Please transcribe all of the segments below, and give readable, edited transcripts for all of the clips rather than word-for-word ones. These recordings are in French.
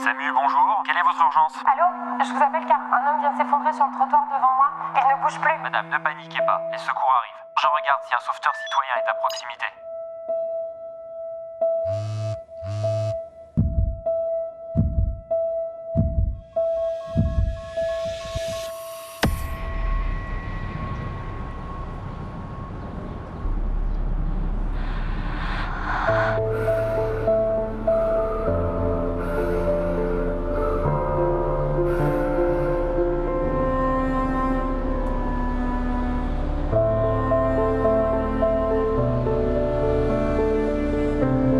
Samu, bonjour. Quelle est votre urgence? Allô? Je vous appelle car un homme vient de s'effondrer sur le trottoir devant moi. Il ne bouge plus. Madame, ne paniquez pas. Les secours arrivent. Je regarde si un sauveteur citoyen est à proximité.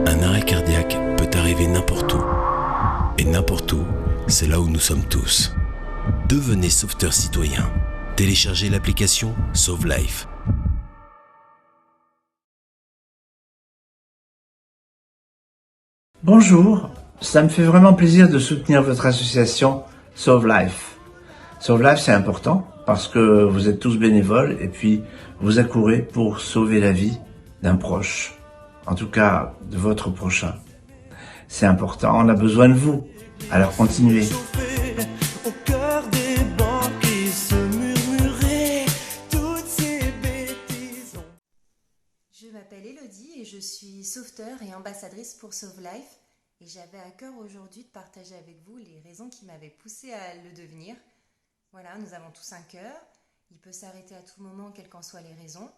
Un arrêt cardiaque peut arriver n'importe où. Et n'importe où, c'est là où nous sommes tous. Devenez sauveteur citoyen. Téléchargez l'application Sauve Life. Bonjour, ça me fait vraiment plaisir de soutenir votre association Sauve Life. Sauve Life, c'est important parce que vous êtes tous bénévoles et puis vous accourez pour sauver la vie d'un proche, en tout cas de votre prochain. C'est important, on a besoin de vous, alors continuez. Au cœur des bancs qui se murmuraient toutes ces bêtises. Je m'appelle Elodie et je suis sauveteur et ambassadrice pour Sauve Life. Et j'avais à cœur aujourd'hui de partager avec vous les raisons qui m'avaient poussée à le devenir. Voilà, nous avons tous un cœur. Il peut s'arrêter à tout moment, quelles qu'en soient les raisons.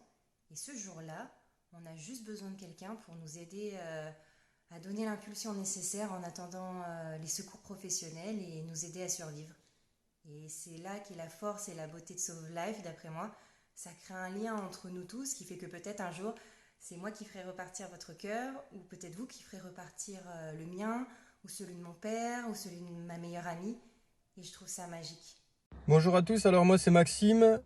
Et ce jour-là, on a juste besoin de quelqu'un pour nous aider à donner l'impulsion nécessaire en attendant les secours professionnels et nous aider à survivre. Et c'est là qu'est la force et la beauté de Sauve Life, d'après moi. Ça crée un lien entre nous tous qui fait que peut-être un jour, c'est moi qui ferai repartir votre cœur, ou peut-être vous qui ferez repartir le mien, ou celui de mon père, ou celui de ma meilleure amie. Et je trouve ça magique. Bonjour à tous, alors moi c'est Maxime,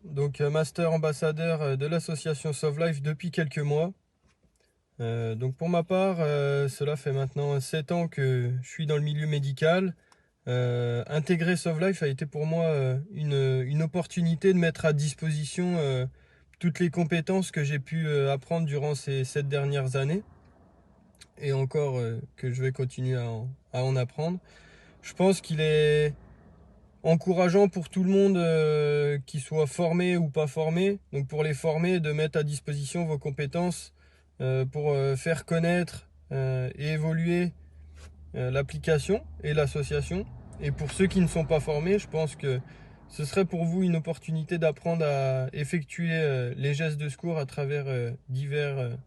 donc master ambassadeur de l'association Sauve Life depuis quelques mois. Donc pour ma part, cela fait maintenant 7 ans que je suis dans le milieu médical. Intégrer Sauve Life a été pour moi une opportunité de mettre à disposition toutes les compétences que j'ai pu apprendre durant ces 7 dernières années. Et encore que je vais continuer à en apprendre. Je pense qu'il est encourageant pour tout le monde, qui soit formé ou pas formé. Donc pour les formés, de mettre à disposition vos compétences pour faire connaître et évoluer l'application et l'association. Et pour ceux qui ne sont pas formés, je pense que ce serait pour vous une opportunité d'apprendre à effectuer les gestes de secours à travers divers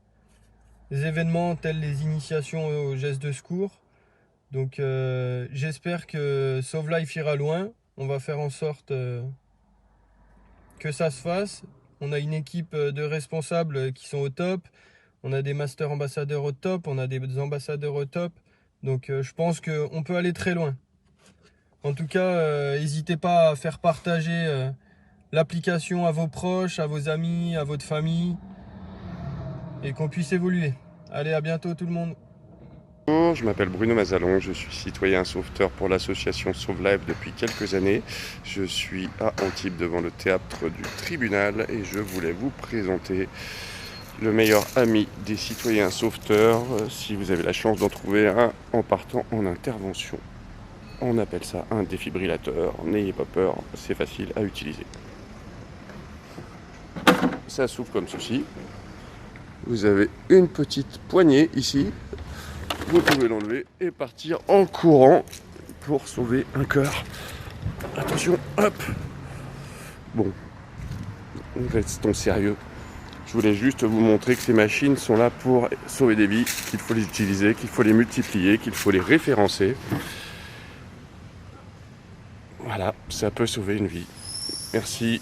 événements tels les initiations aux gestes de secours. Donc j'espère que Sauve Life ira loin. On va faire en sorte que ça se fasse. On a une équipe de responsables qui sont au top. On a des masters ambassadeurs au top. On a des ambassadeurs au top. Donc je pense qu'on peut aller très loin. En tout cas, n'hésitez pas à faire partager l'application à vos proches, à vos amis, à votre famille. Et qu'on puisse évoluer. Allez, à bientôt tout le monde. Bonjour, je m'appelle Bruno Mazalon, je suis citoyen sauveteur pour l'association Sauve Life depuis quelques années. Je suis à Antibes devant le théâtre du tribunal et je voulais vous présenter le meilleur ami des citoyens sauveteurs si vous avez la chance d'en trouver un en partant en intervention. On appelle ça un défibrillateur, n'ayez pas peur, c'est facile à utiliser. Ça s'ouvre comme ceci. Vous avez une petite poignée ici. Vous pouvez l'enlever et partir en courant pour sauver un cœur. Attention, hop. Bon, restons sérieux. Je voulais juste vous montrer que ces machines sont là pour sauver des vies, qu'il faut les utiliser, qu'il faut les multiplier, qu'il faut les référencer. Voilà, ça peut sauver une vie. Merci.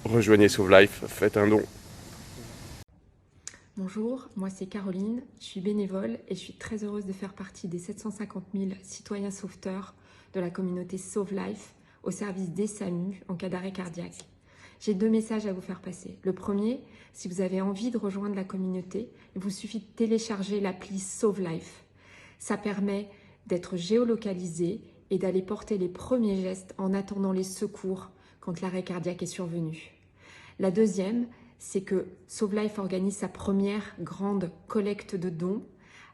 Rejoignez Sauve Life, faites un don. Bonjour, moi c'est Caroline, je suis bénévole et je suis très heureuse de faire partie des 750 000 citoyens sauveteurs de la communauté Sauve Life au service des SAMU en cas d'arrêt cardiaque. J'ai 2 messages à vous faire passer. Le premier, si vous avez envie de rejoindre la communauté, il vous suffit de télécharger l'appli Sauve Life. Ça permet d'être géolocalisé et d'aller porter les premiers gestes en attendant les secours quand l'arrêt cardiaque est survenu. La deuxième, c'est que Sauve Life organise sa première grande collecte de dons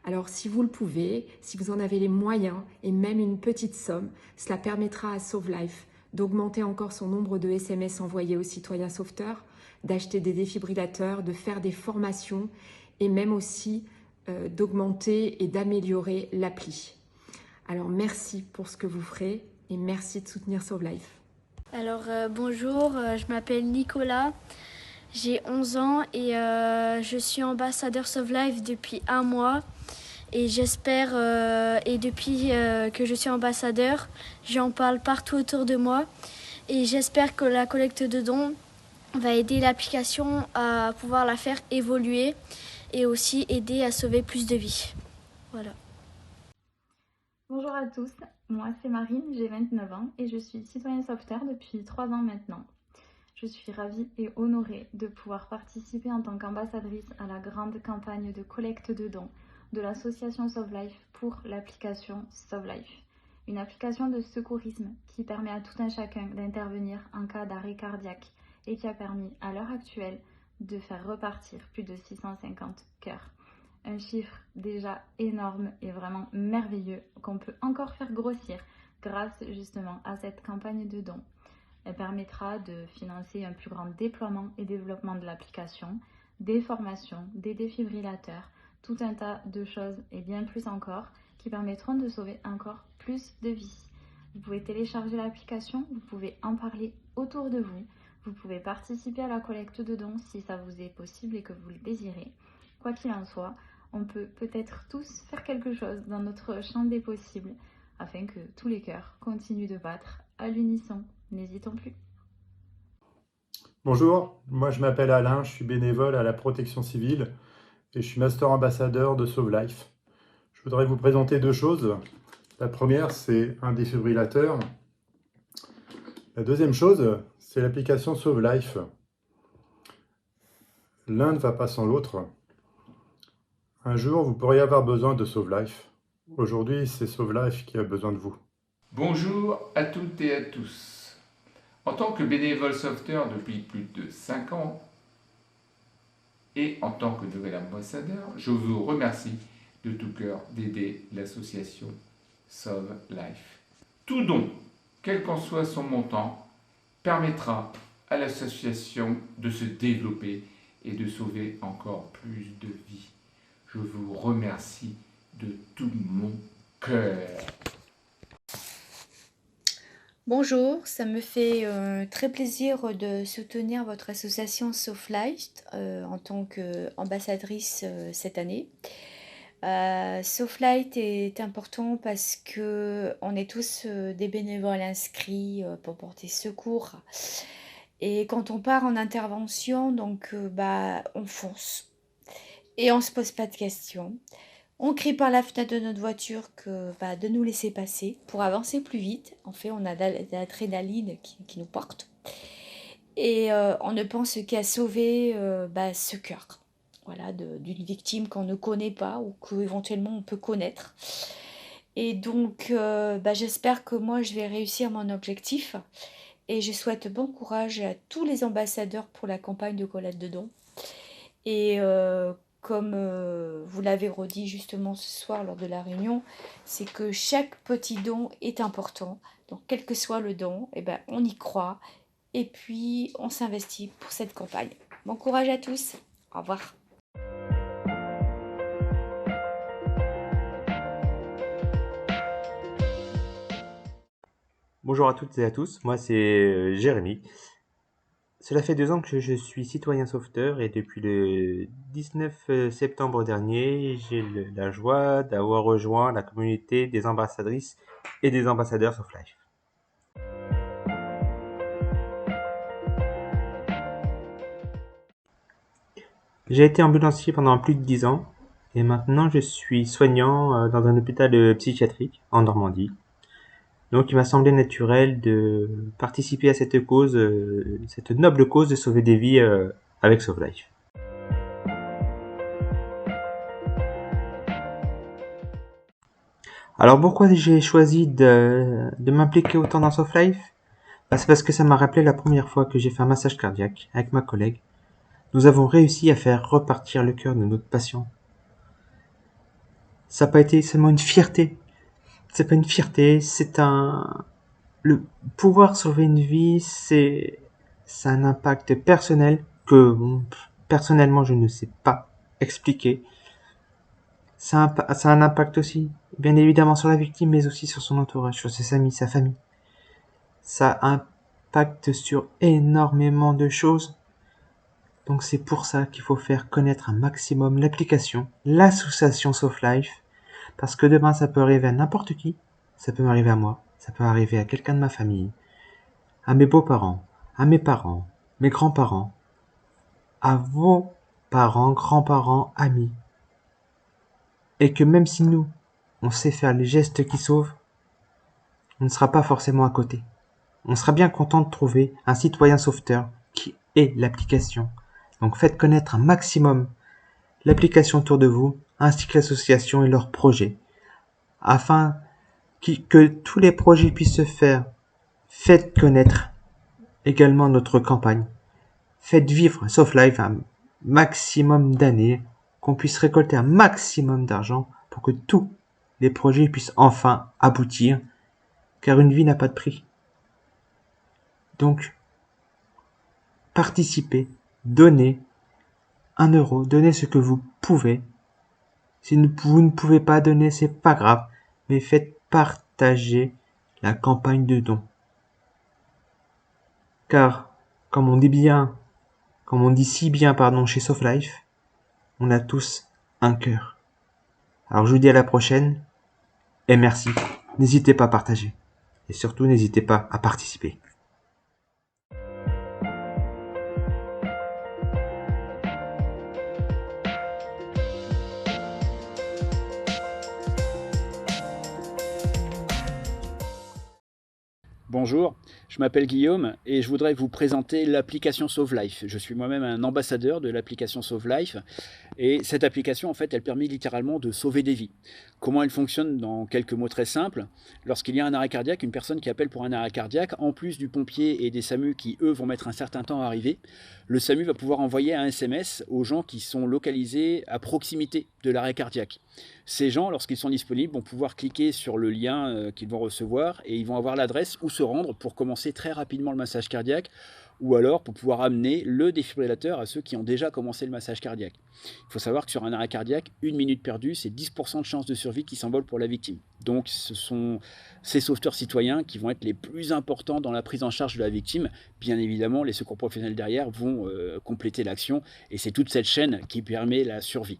Alors si vous le pouvez, si vous en avez les moyens et même une petite somme, cela permettra à Sauve Life d'augmenter encore son nombre de SMS envoyés aux citoyens sauveteurs, d'acheter des défibrillateurs, de faire des formations et même aussi d'augmenter et d'améliorer l'appli. Alors merci pour ce que vous ferez et merci de soutenir Sauve Life. Alors bonjour, je m'appelle Nicolas, j'ai 11 ans et je suis ambassadeur Sauve Life depuis 1 mois. Et j'espère, et depuis que je suis ambassadeur, j'en parle partout autour de moi. Et j'espère que la collecte de dons va aider l'application à pouvoir la faire évoluer et aussi aider à sauver plus de vies. Voilà. Bonjour à tous, moi c'est Marine, j'ai 29 ans et je suis citoyen sauveteur depuis 3 ans maintenant. Je suis ravie et honorée de pouvoir participer en tant qu'ambassadrice à la grande campagne de collecte de dons de l'association Sauve Life pour l'application Sauve Life. Une application de secourisme qui permet à tout un chacun d'intervenir en cas d'arrêt cardiaque et qui a permis à l'heure actuelle de faire repartir plus de 650 cœurs. Un chiffre déjà énorme et vraiment merveilleux qu'on peut encore faire grossir grâce justement à cette campagne de dons. Elle permettra de financer un plus grand déploiement et développement de l'application, des formations, des défibrillateurs, tout un tas de choses et bien plus encore qui permettront de sauver encore plus de vies. Vous pouvez télécharger l'application, vous pouvez en parler autour de vous, vous pouvez participer à la collecte de dons si ça vous est possible et que vous le désirez. Quoi qu'il en soit, on peut peut-être tous faire quelque chose dans notre champ des possibles afin que tous les cœurs continuent de battre à l'unisson. N'hésitons plus. Bonjour, moi je m'appelle Alain, je suis bénévole à la protection civile et je suis master ambassadeur de Sauve Life. Je voudrais vous présenter 2 choses. La première, c'est un défibrillateur. La deuxième chose, c'est l'application Sauve Life. L'un ne va pas sans l'autre. Un jour, vous pourriez avoir besoin de Sauve Life. Aujourd'hui, c'est Sauve Life qui a besoin de vous. Bonjour à toutes et à tous. En tant que bénévole sauveteur depuis plus de 5 ans, et en tant que nouvel ambassadeur, je vous remercie de tout cœur d'aider l'association Sauve Life. Tout don, quel qu'en soit son montant, permettra à l'association de se développer et de sauver encore plus de vies. Je vous remercie de tout mon cœur. Bonjour, ça me fait très plaisir de soutenir votre association Sauve Life en tant qu'ambassadrice cette année. Sauve Life est important parce que on est tous des bénévoles inscrits pour porter secours. Et quand on part en intervention, donc on fonce et on se pose pas de questions. On crie par la fenêtre de notre voiture de nous laisser passer pour avancer plus vite. En fait, on a de l'adrénaline qui nous porte. Et on ne pense qu'à sauver ce cœur d'une victime qu'on ne connaît pas ou qu'éventuellement on peut connaître. Et donc, j'espère que moi, je vais réussir mon objectif. Et je souhaite bon courage à tous les ambassadeurs pour la campagne de collecte de dons. Et comme vous l'avez redit justement ce soir lors de la réunion, c'est que chaque petit don est important. Donc quel que soit le don, on y croit et puis on s'investit pour cette campagne. Bon courage à tous, au revoir. Bonjour à toutes et à tous, moi c'est Jérémy. Cela fait 2 ans que je suis citoyen sauveteur et depuis le 19 septembre dernier, j'ai la joie d'avoir rejoint la communauté des ambassadrices et des ambassadeurs Sauve Life. J'ai été ambulancier pendant plus de 10 ans et maintenant je suis soignant dans un hôpital psychiatrique en Normandie. Donc il m'a semblé naturel de participer à cette cause, cette noble cause de sauver des vies avec Sauve Life. Alors pourquoi j'ai choisi de m'impliquer autant dans Sauve Life ? C'est parce que ça m'a rappelé la première fois que j'ai fait un massage cardiaque avec ma collègue. Nous avons réussi à faire repartir le cœur de notre patient. Ça n'a pas été seulement une fierté. C'est pas une fierté, le pouvoir sauver une vie, c'est un impact personnel que, personnellement, je ne sais pas expliquer. Ça a un impact aussi, bien évidemment, sur la victime, mais aussi sur son entourage, sur ses amis, sa famille. Ça impacte sur énormément de choses. Donc c'est pour ça qu'il faut faire connaître un maximum l'application, l'association Soft Life, parce que demain ça peut arriver à n'importe qui, ça peut m'arriver à moi, ça peut arriver à quelqu'un de ma famille, à mes beaux-parents, à mes parents, mes grands-parents, à vos parents, grands-parents, amis. Et que même si nous, on sait faire les gestes qui sauvent, on ne sera pas forcément à côté. On sera bien content de trouver un citoyen sauveteur qui est l'application. Donc faites connaître un maximum l'application autour de vous, ainsi que l'association et leurs projets. Afin que tous les projets puissent se faire, faites connaître également notre campagne. Faites vivre Soft Life un maximum d'années, qu'on puisse récolter un maximum d'argent pour que tous les projets puissent enfin aboutir, car une vie n'a pas de prix. Donc, participez, donnez 1 euro, donnez ce que vous pouvez. Si vous ne pouvez pas donner, c'est pas grave, mais faites partager la campagne de dons. Car, comme on dit si bien, chez Soft Life, on a tous un cœur. Alors je vous dis à la prochaine, et merci. N'hésitez pas à partager. Et surtout, n'hésitez pas à participer. Bonjour, je m'appelle Guillaume et je voudrais vous présenter l'application Soft Life. Je suis moi-même un ambassadeur de l'application Soft Life et cette application, en fait, elle permet littéralement de sauver des vies. Comment elle fonctionne? Dans quelques mots très simples, lorsqu'il y a un arrêt cardiaque, une personne qui appelle pour un arrêt cardiaque, en plus du pompier et des SAMU qui, eux, vont mettre un certain temps à arriver, le SAMU va pouvoir envoyer un SMS aux gens qui sont localisés à proximité de l'arrêt cardiaque. Ces gens, lorsqu'ils sont disponibles, vont pouvoir cliquer sur le lien qu'ils vont recevoir et ils vont avoir l'adresse où se rendre pour commencer très rapidement le massage cardiaque ou alors pour pouvoir amener le défibrillateur à ceux qui ont déjà commencé le massage cardiaque. Il faut savoir que sur un arrêt cardiaque, 1 minute perdue, c'est 10% de chances de survie qui s'envolent pour la victime. Donc ce sont ces sauveteurs citoyens qui vont être les plus importants dans la prise en charge de la victime. Bien évidemment, les secours professionnels derrière vont compléter l'action et c'est toute cette chaîne qui permet la survie.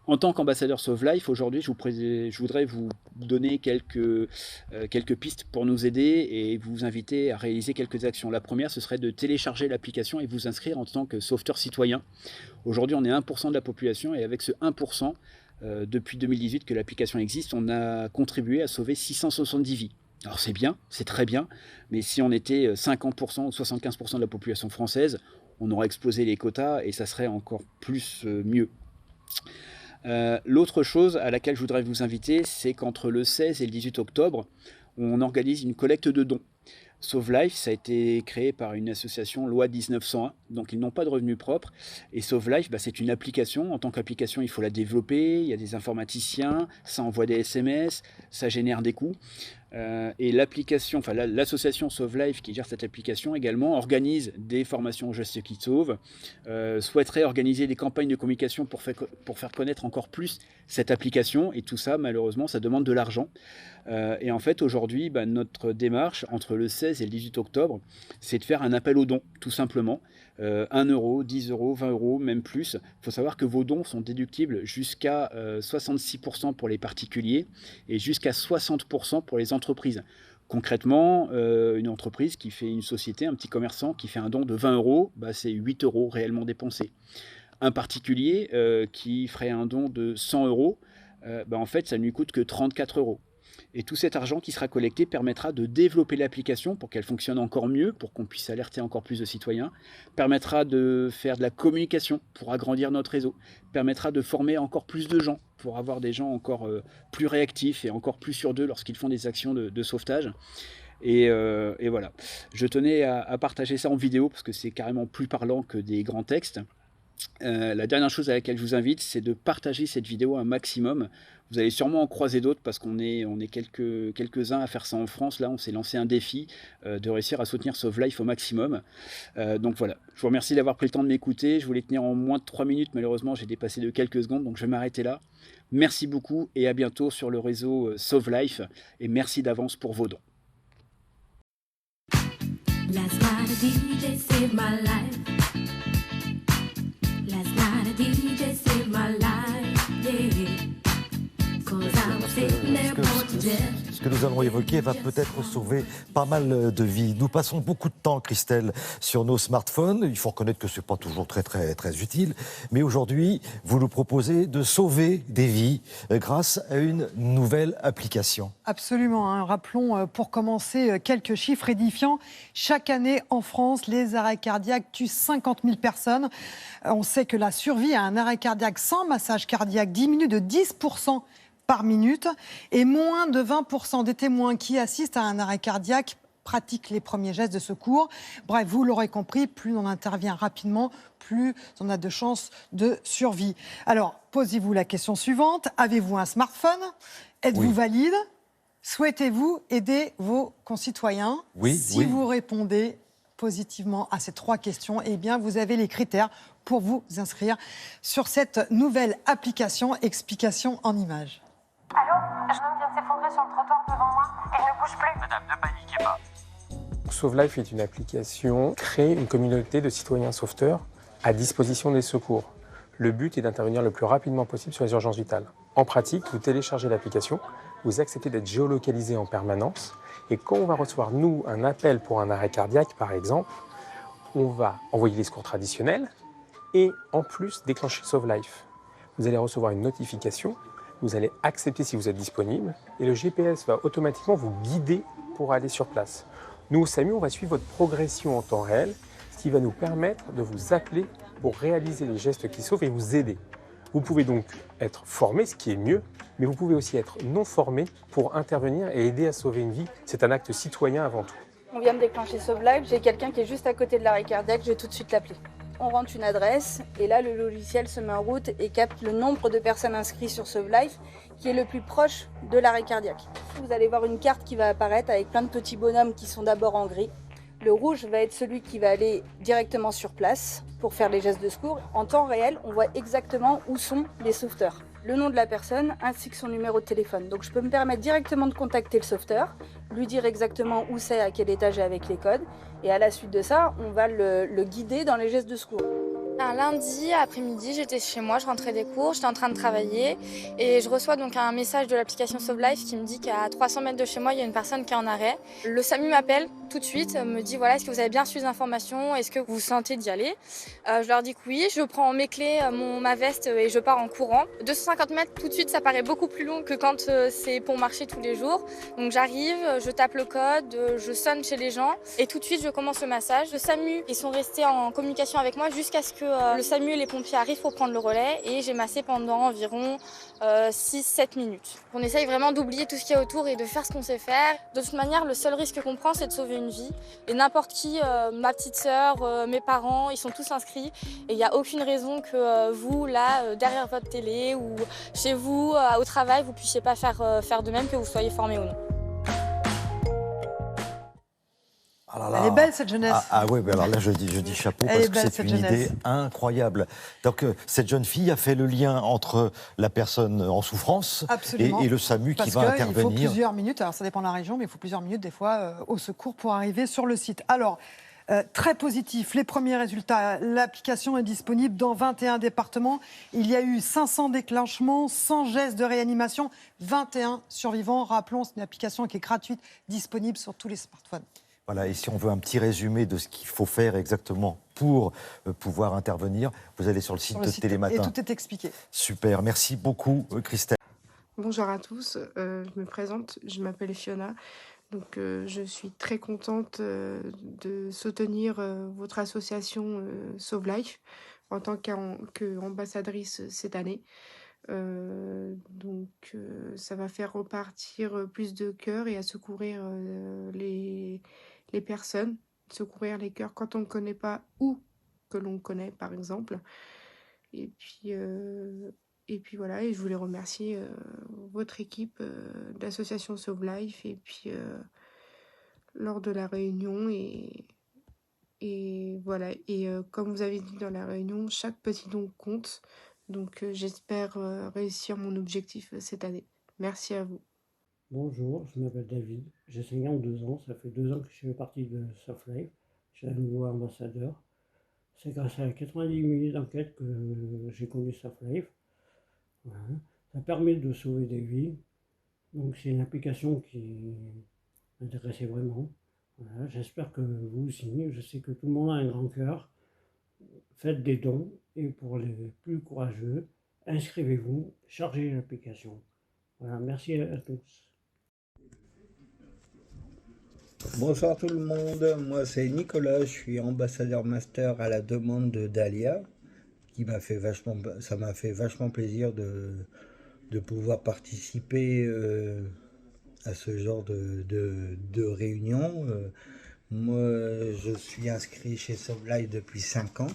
En tant qu'ambassadeur Soft Life, aujourd'hui, je voudrais vous donner quelques pistes pour nous aider et vous inviter à réaliser quelques actions. La première, ce serait de télécharger l'application et vous inscrire en tant que sauveteur citoyen. Aujourd'hui, on est 1% de la population et avec ce 1%, depuis 2018 que l'application existe, on a contribué à sauver 670 vies. Alors c'est bien, c'est très bien, mais si on était 50% ou 75% de la population française, on aurait explosé les quotas et ça serait encore plus mieux. L'autre chose à laquelle je voudrais vous inviter, c'est qu'entre le 16 et le 18 octobre, on organise une collecte de dons. Soft Life, ça a été créé par une association loi 1901, donc ils n'ont pas de revenus propres. Et Soft Life, c'est une application. En tant qu'application, il faut la développer, il y a des informaticiens, ça envoie des SMS, ça génère des coûts. Et l'application, enfin l'association Soft Life qui gère cette application également organise des formations aux gestes qui sauvent, souhaiterait organiser des campagnes de communication pour faire connaître encore plus cette application et tout ça malheureusement ça demande de l'argent. Et en fait aujourd'hui notre démarche entre le 16 et le 18 octobre c'est de faire un appel aux dons tout simplement. 1 euro, 10 euros, 20 euros, même plus. Il faut savoir que vos dons sont déductibles jusqu'à 66% pour les particuliers et jusqu'à 60% pour les entreprises. Concrètement, une entreprise qui fait une société, un petit commerçant qui fait un don de 20 euros, c'est 8 euros réellement dépensés. Un particulier qui ferait un don de 100 euros, en fait, ça ne lui coûte que 34 euros. Et tout cet argent qui sera collecté permettra de développer l'application pour qu'elle fonctionne encore mieux, pour qu'on puisse alerter encore plus de citoyens, permettra de faire de la communication pour agrandir notre réseau, permettra de former encore plus de gens pour avoir des gens encore plus réactifs et encore plus sûrs d'eux lorsqu'ils font des actions de sauvetage. Et voilà, je tenais à partager ça en vidéo parce que c'est carrément plus parlant que des grands textes. La dernière chose à laquelle je vous invite, c'est de partager cette vidéo un maximum. Vous allez sûrement en croiser d'autres parce qu'on est quelques-uns à faire ça en France. Là, on s'est lancé un défi de réussir à soutenir Sauve Life au maximum. Donc voilà, je vous remercie d'avoir pris le temps de m'écouter. Je voulais tenir en moins de 3 minutes. Malheureusement, j'ai dépassé de quelques secondes, donc je vais m'arrêter là. Merci beaucoup et à bientôt sur le réseau Sauve Life. Et merci d'avance pour vos dons. Last night a DJ saved my life. Last night a DJ saved my life, yeah. 'Cause I was sitting there bored to death. Ce que nous allons évoquer va peut-être sauver pas mal de vies. Nous passons beaucoup de temps, Christelle, sur nos smartphones. Il faut reconnaître que c'est pas toujours très utile. Mais aujourd'hui, vous nous proposez de sauver des vies grâce à une nouvelle application. Absolument. Hein. Rappelons pour commencer quelques chiffres édifiants. Chaque année en France, les arrêts cardiaques tuent 50 000 personnes. On sait que la survie à un arrêt cardiaque sans massage cardiaque diminue de 10% par minute et moins de 20% des témoins qui assistent à un arrêt cardiaque pratiquent les premiers gestes de secours. Bref, vous l'aurez compris, plus on intervient rapidement, plus on a de chances de survie. Alors, posez-vous la question suivante. Avez-vous un smartphone? Êtes-vous valide? Souhaitez-vous aider vos concitoyens? Si vous répondez positivement à ces 3 questions, eh bien, vous avez les critères pour vous inscrire sur cette nouvelle application Explication en images. Allô? Un jeune homme vient de s'effondrer sur le trottoir devant moi. Il ne bouge plus. Madame, ne paniquez pas. Sauve Life est une application qui crée une communauté de citoyens sauveteurs à disposition des secours. Le but est d'intervenir le plus rapidement possible sur les urgences vitales. En pratique, vous téléchargez l'application, vous acceptez d'être géolocalisé en permanence et quand on va recevoir, nous, un appel pour un arrêt cardiaque, par exemple, on va envoyer les secours traditionnels et en plus déclencher Sauve Life. Vous allez recevoir une notification, vous allez accepter si vous êtes disponible et le GPS va automatiquement vous guider pour aller sur place. Nous, au SAMU, on va suivre votre progression en temps réel, ce qui va nous permettre de vous appeler pour réaliser les gestes qui sauvent et vous aider. Vous pouvez donc être formé, ce qui est mieux, mais vous pouvez aussi être non formé pour intervenir et aider à sauver une vie. C'est un acte citoyen avant tout. On vient de déclencher Sauve Life, j'ai quelqu'un qui est juste à côté de l'arrêt cardiaque, je vais tout de suite l'appeler. On rentre une adresse et là le logiciel se met en route et capte le nombre de personnes inscrites sur Sauve Life qui est le plus proche de l'arrêt cardiaque. Vous allez voir une carte qui va apparaître avec plein de petits bonhommes qui sont d'abord en gris. Le rouge va être celui qui va aller directement sur place pour faire les gestes de secours. En temps réel, on voit exactement où sont les sauveteurs. Le nom de la personne ainsi que son numéro de téléphone. Donc je peux me permettre directement de contacter le sauveteur, lui dire exactement où c'est, à quel étage et avec les codes. Et à la suite de ça, on va le guider dans les gestes de secours. Un lundi après-midi, j'étais chez moi, je rentrais des cours, j'étais en train de travailler et je reçois donc un message de l'application Sauve Life qui me dit qu'à 300 mètres de chez moi, il y a une personne qui est en arrêt. Le SAMU m'appelle tout de suite, me dit voilà, est-ce que vous avez bien reçu les informations, est-ce que vous vous sentez d'y aller? Je leur dis que oui, je prends mes clés, ma veste et je pars en courant. 250 mètres, tout de suite, ça paraît beaucoup plus long que quand c'est pour marcher tous les jours. Donc j'arrive, je tape le code, je sonne chez les gens et tout de suite, je commence le massage. Le SAMU, ils sont restés en communication avec moi jusqu'à ce que le SAMU et les pompiers arrivent pour prendre le relais et j'ai massé pendant environ 6-7 minutes. On essaye vraiment d'oublier tout ce qu'il y a autour et de faire ce qu'on sait faire. De toute manière, le seul risque qu'on prend, c'est de sauver une vie. Et n'importe qui, ma petite sœur, mes parents, ils sont tous inscrits. Et il n'y a aucune raison que vous, là, derrière votre télé ou chez vous, au travail, vous ne puissiez pas faire de même, que vous soyez formé ou non. Ah là là. Elle est belle cette jeunesse. Oui, mais alors là je dis chapeau parce que c'est une idée incroyable. Donc cette jeune fille a fait le lien entre la personne en souffrance et le SAMU qui va intervenir. Il faut plusieurs minutes, alors ça dépend de la région, mais il faut plusieurs minutes des fois au secours pour arriver sur le site. Alors, très positif, les premiers résultats. L'application est disponible dans 21 départements. Il y a eu 500 déclenchements, 100 gestes de réanimation, 21 survivants. Rappelons, c'est une application qui est gratuite, disponible sur tous les smartphones. Voilà, et si on veut un petit résumé de ce qu'il faut faire exactement pour pouvoir intervenir, vous allez sur le site de Télématin. Et tout est expliqué. Super, merci beaucoup Christelle. Bonjour à tous, je me présente, je m'appelle Fiona. Donc, je suis très contente de soutenir votre association Sauve Life en tant qu'ambassadrice cette année. Ça va faire repartir plus de cœurs et à secourir les personnes, secourir les cœurs quand on ne connaît pas ou que l'on connaît par exemple. Et puis voilà, et je voulais remercier votre équipe d'association Sauve Life et puis lors de la réunion et voilà. Et comme vous avez dit dans la réunion, chaque petit don compte. Donc j'espère réussir mon objectif cette année. Merci à vous. Bonjour, je m'appelle David, j'ai 52 ans, ça fait 2 ans que je fais partie de Soft Life, je suis un nouveau ambassadeur. C'est grâce à 90 minutes d'enquête que j'ai connu Soft Life. Voilà. Ça permet de sauver des vies, donc c'est une application qui m'intéressait vraiment. Voilà. J'espère que vous aussi, je sais que tout le monde a un grand cœur. Faites des dons et pour les plus courageux, inscrivez-vous, chargez l'application. Voilà, merci à tous. Bonsoir tout le monde, moi c'est Nicolas, je suis ambassadeur master à la demande de Dalia, ça m'a fait vachement plaisir de pouvoir participer à ce genre de réunion. Moi je suis inscrit chez Sauve Life depuis 5 ans,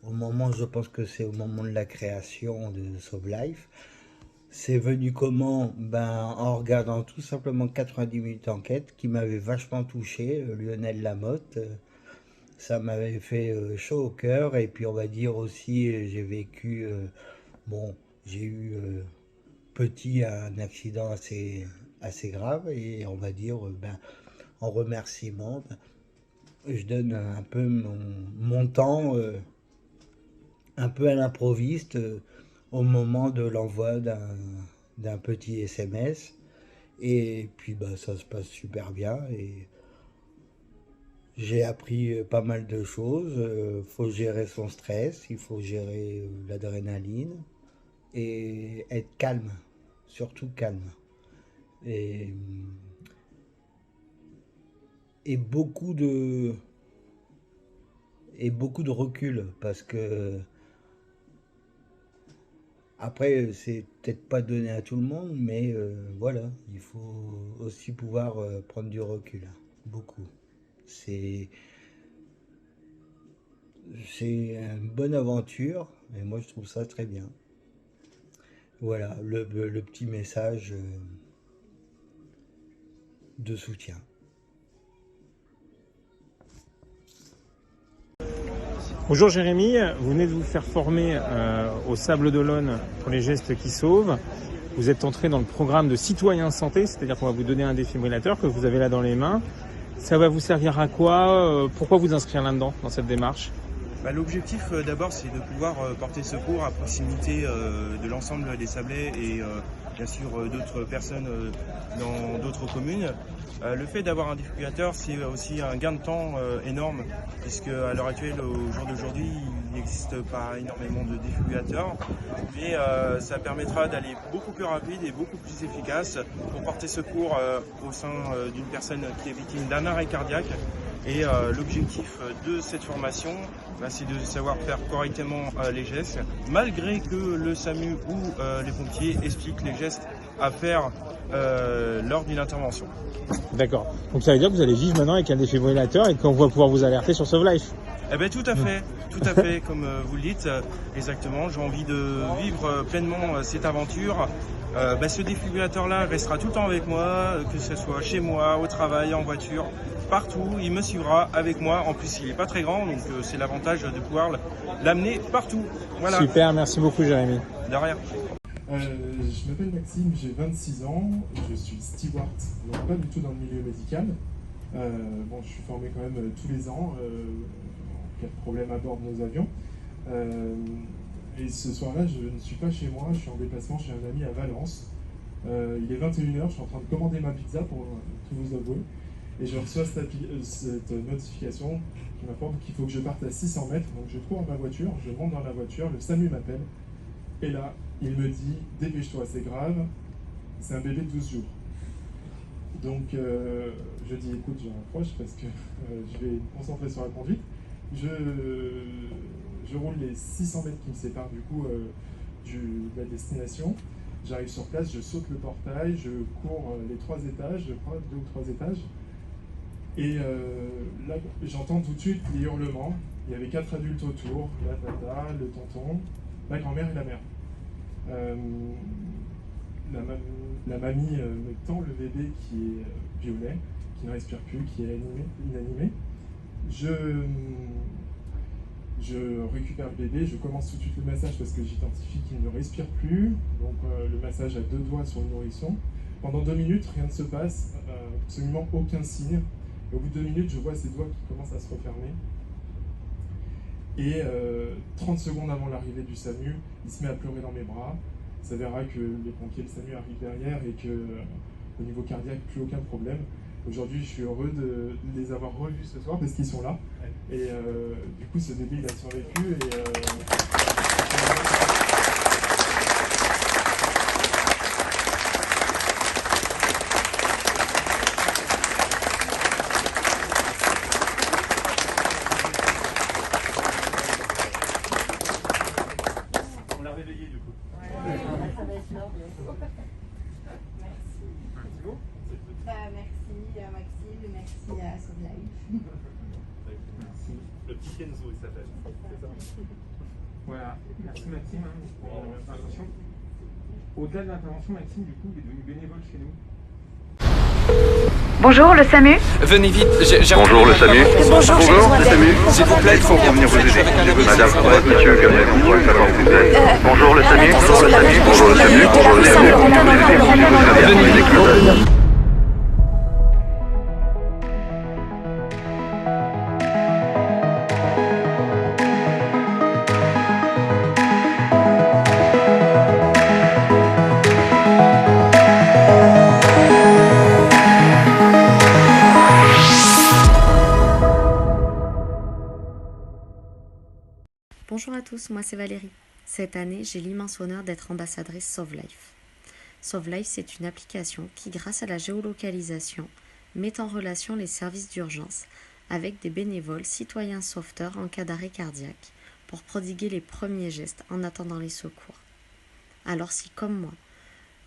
je pense que c'est au moment de la création de Sauve Life. C'est venu comment? En regardant tout simplement 90 minutes d'enquête qui m'avait vachement touché, Lionel Lamotte. Ça m'avait fait chaud au cœur. Et puis on va dire aussi, j'ai vécu, j'ai eu petit un accident assez grave. Et on va dire, en remerciement, je donne un peu mon temps, un peu à l'improviste, au moment de l'envoi d'un petit SMS. Et puis ça se passe super bien et j'ai appris pas mal de choses. Faut gérer son stress, il faut gérer l'adrénaline et être calme, surtout calme. Et beaucoup de recul, parce que après, c'est peut-être pas donné à tout le monde, mais voilà, il faut aussi pouvoir prendre du recul, beaucoup. C'est une bonne aventure, et moi je trouve ça très bien. Voilà, le petit message de soutien. Bonjour Jérémy, vous venez de vous faire former au Sable d'Olonne pour les gestes qui sauvent. Vous êtes entré dans le programme de citoyen santé, c'est-à-dire qu'on va vous donner un défibrillateur que vous avez là dans les mains. Ça va vous servir à quoi? Pourquoi vous inscrire là-dedans, dans cette démarche? L'objectif d'abord, c'est de pouvoir porter secours à proximité de l'ensemble des Sablais et bien sûr d'autres personnes dans d'autres communes. Le fait d'avoir un défibrillateur, c'est aussi un gain de temps énorme, puisque à l'heure actuelle, au jour d'aujourd'hui, il n'existe pas énormément de défibrillateurs, mais ça permettra d'aller beaucoup plus rapide et beaucoup plus efficace pour porter secours au sein d'une personne qui est victime d'un arrêt cardiaque. Et l'objectif de cette formation, c'est de savoir faire correctement les gestes, malgré que le SAMU ou les pompiers expliquent les gestes à faire lors d'une intervention. D'accord. Donc ça veut dire que vous allez vivre maintenant avec un défibrillateur et qu'on va pouvoir vous alerter sur Sauve Life. Eh bien tout à fait, comme vous le dites, exactement. J'ai envie de vivre pleinement cette aventure. Ce défibrillateur-là restera tout le temps avec moi, que ce soit chez moi, au travail, en voiture, partout. Il me suivra avec moi. En plus, il n'est pas très grand, donc c'est l'avantage de pouvoir l'amener partout. Voilà. Super, merci beaucoup Jérémy. De rien. Je m'appelle Maxime, j'ai 26 ans, je suis steward, donc pas du tout dans le milieu médical. Je suis formé quand même tous les ans en cas de problème à bord de nos avions. Et ce soir-là, je ne suis pas chez moi, je suis en déplacement chez un ami à Valence. Il est 21h, je suis en train de commander ma pizza pour tout vous avouer. Et je reçois cette notification qui m'informe qu'il faut que je parte à 600 mètres. Donc je cours à ma voiture, je monte dans la voiture, le SAMU m'appelle. Et là, il me dit, dépêche-toi, c'est grave, c'est un bébé de 12 jours. Donc je dis, écoute, je rapproche parce que je vais me concentrer sur la conduite. Je roule les 600 mètres qui me séparent du coup de la destination. J'arrive sur place, je saute le portail, je cours les 3 étages, je crois 2 ou 3 étages. Et là, j'entends tout de suite les hurlements. Il y avait 4 adultes autour, la tata, le tonton. la grand-mère et la mère. La mamie me tend le bébé qui est violet, qui ne respire plus, qui est inanimé. Je récupère le bébé, je commence tout de suite le massage parce que j'identifie qu'il ne respire plus. Donc le massage à 2 doigts sur le nourrisson. Pendant 2 minutes, rien ne se passe, absolument aucun signe. Et au bout de 2 minutes, je vois ses doigts qui commencent à se refermer. Et 30 secondes avant l'arrivée du SAMU, il se met à pleurer dans mes bras. Il s'avérera que les pompiers, le SAMU arrivent derrière et qu'au niveau cardiaque, plus aucun problème. Aujourd'hui, je suis heureux de les avoir revus ce soir parce qu'ils sont là. Et du coup, ce bébé, il a survécu. On l'a réveillé du coup. Ça va être l'heure bientôt. Merci. Un petit mot? Merci à Maxime, merci à SoveLife. Merci. Le petit Kenzo, il s'appelle. C'est ça. Voilà. Merci Maxime pour l'intervention. Au-delà de l'intervention, Maxime, du coup, il est devenu bénévole chez nous. Bonjour, le SAMU. Venez vite, Bonjour, le SAMU. Bonjour, le SAMU. S'il vous plaît, il faut venir vous aider. Madame, monsieur, on pourrait savoir vous êtes. Bonjour, le SAMU. Bonjour, le SAMU. Bonjour, le SAMU. Bonjour, le SAMU. Bonjour à tous, moi c'est Valérie. Cette année, j'ai l'immense honneur d'être ambassadrice SoveLife. SoveLife, c'est une application qui, grâce à la géolocalisation, met en relation les services d'urgence avec des bénévoles citoyens sauveteurs en cas d'arrêt cardiaque pour prodiguer les premiers gestes en attendant les secours. Alors si, comme moi,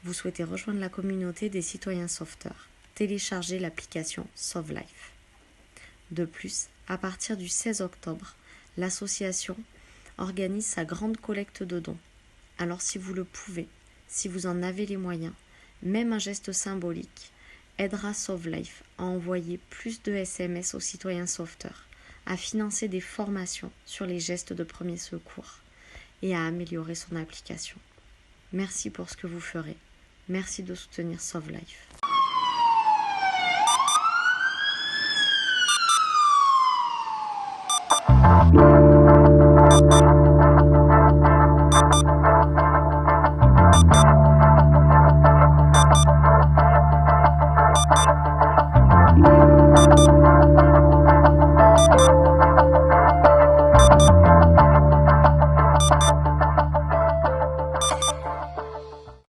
vous souhaitez rejoindre la communauté des citoyens sauveteurs, téléchargez l'application SoveLife. De plus, à partir du 16 octobre, l'association organise sa grande collecte de dons. Alors si vous le pouvez, si vous en avez les moyens, même un geste symbolique aidera SoveLife à envoyer plus de SMS aux citoyens sauveteurs, à financer des formations sur les gestes de premier secours et à améliorer son application. Merci pour ce que vous ferez. Merci de soutenir SoveLife.